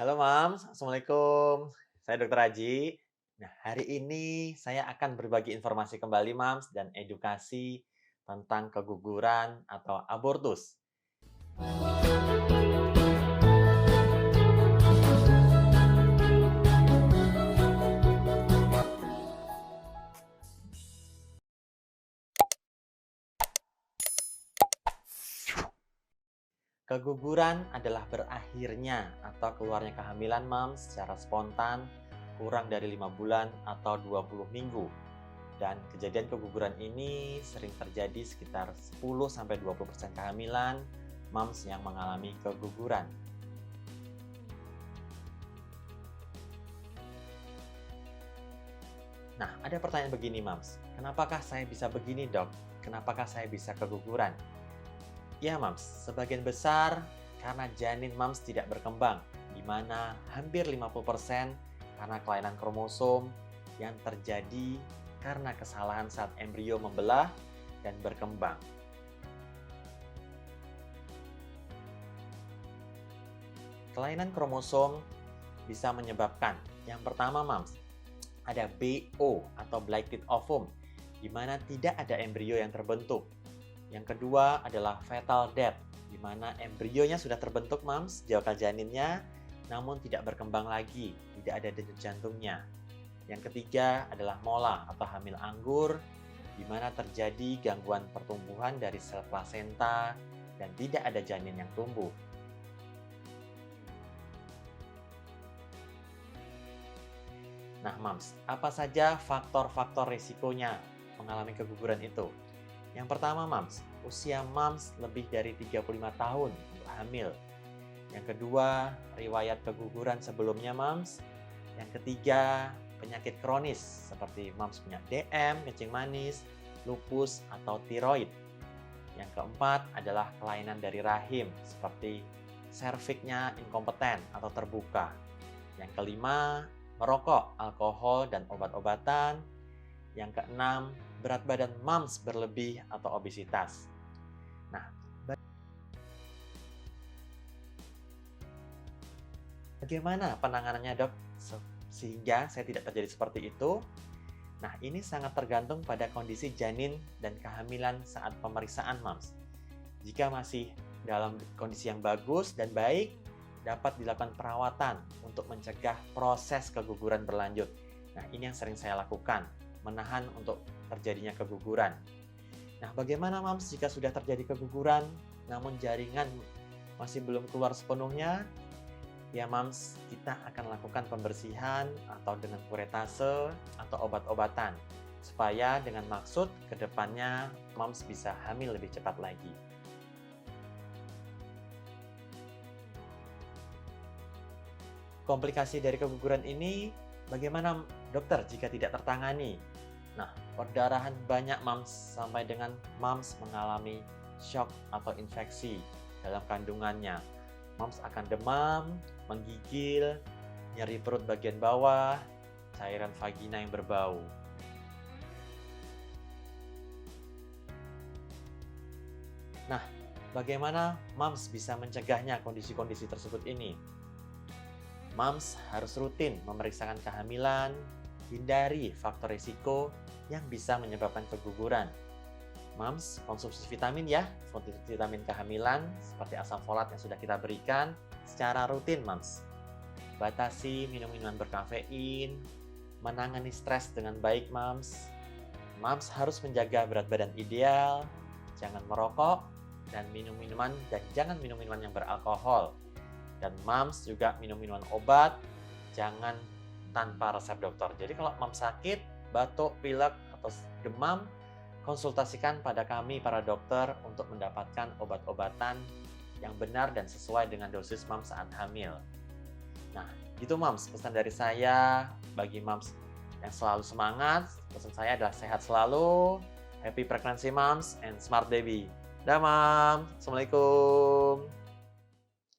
Halo Mams, Assalamualaikum. Saya Dr. Aji. Nah, hari ini saya akan berbagi informasi kembali Mams dan edukasi tentang keguguran atau abortus. Keguguran adalah berakhirnya atau keluarnya kehamilan Mams secara spontan kurang dari 5 bulan atau 20 minggu. Dan kejadian keguguran ini sering terjadi sekitar 10-20% kehamilan Mams yang mengalami keguguran. Nah, ada pertanyaan begini, Mams. Kenapakah saya bisa begini, Dok? Kenapakah saya bisa keguguran? Ya, Mams, sebagian besar karena janin Mams tidak berkembang, di mana hampir 50% karena kelainan kromosom yang terjadi karena kesalahan saat embrio membelah dan berkembang. Kelainan kromosom bisa menyebabkan yang pertama, Mams, ada BO atau blighted ovum, di mana tidak ada embrio yang terbentuk. Yang kedua adalah fetal death, di mana embrionya sudah terbentuk Mams di organ janinnya, namun tidak berkembang lagi, tidak ada denyut jantungnya. Yang ketiga adalah mola atau hamil anggur, di mana terjadi gangguan pertumbuhan dari sel plasenta dan tidak ada janin yang tumbuh. Nah, Mams, apa saja faktor-faktor risikonya mengalami keguguran itu? Yang pertama, Mams, usia Mams lebih dari 35 tahun untuk hamil. Yang kedua, riwayat keguguran sebelumnya, Mams. Yang ketiga, penyakit kronis seperti Mams punya DM, kencing manis, lupus, atau tiroid. Yang keempat adalah kelainan dari rahim seperti serviknya inkompeten atau terbuka. Yang kelima, merokok, alkohol, dan obat-obatan. Yang keenam, berat badan Mams berlebih atau obesitas. Nah, bagaimana penanganannya, Dok? Sehingga saya tidak terjadi seperti itu. Nah, ini sangat tergantung pada kondisi janin dan kehamilan saat pemeriksaan Mams. Jika masih dalam kondisi yang bagus dan baik, dapat dilakukan perawatan untuk mencegah proses keguguran berlanjut. Nah, ini yang sering saya lakukan, menahan untuk terjadinya keguguran. Nah, bagaimana Mams jika sudah terjadi keguguran, namun jaringan masih belum keluar sepenuhnya? Ya Mams, kita akan lakukan pembersihan atau dengan kuretase atau obat-obatan, supaya dengan maksud kedepannya Mams bisa hamil lebih cepat lagi. Komplikasi dari keguguran ini, bagaimana dokter jika tidak tertangani? Nah, perdarahan banyak Mams sampai dengan Mams mengalami shock atau infeksi dalam kandungannya. Mams akan demam, menggigil, nyeri perut bagian bawah, cairan vagina yang berbau. Nah, bagaimana Mams bisa mencegahnya kondisi-kondisi tersebut ini? Mams harus rutin memeriksakan kehamilan, hindari faktor risiko yang bisa menyebabkan keguguran. Mams, konsumsi vitamin ya, vitamin kehamilan seperti asam folat yang sudah kita berikan secara rutin, Mams. Batasi minum minuman berkafein, menangani stres dengan baik, Mams. Mams harus menjaga berat badan ideal, jangan merokok, dan jangan minum minuman yang beralkohol. Dan Mams juga minum minuman obat, jangan tanpa resep dokter. Jadi kalau Mams sakit, batuk, pilek, atau demam, konsultasikan pada kami para dokter untuk mendapatkan obat-obatan yang benar dan sesuai dengan dosis Mams saat hamil. Nah, gitu Mams, pesan dari saya bagi Mams yang selalu semangat. Pesan saya adalah sehat selalu, happy pregnancy Mams, and smart baby. Dah Mams, Assalamualaikum.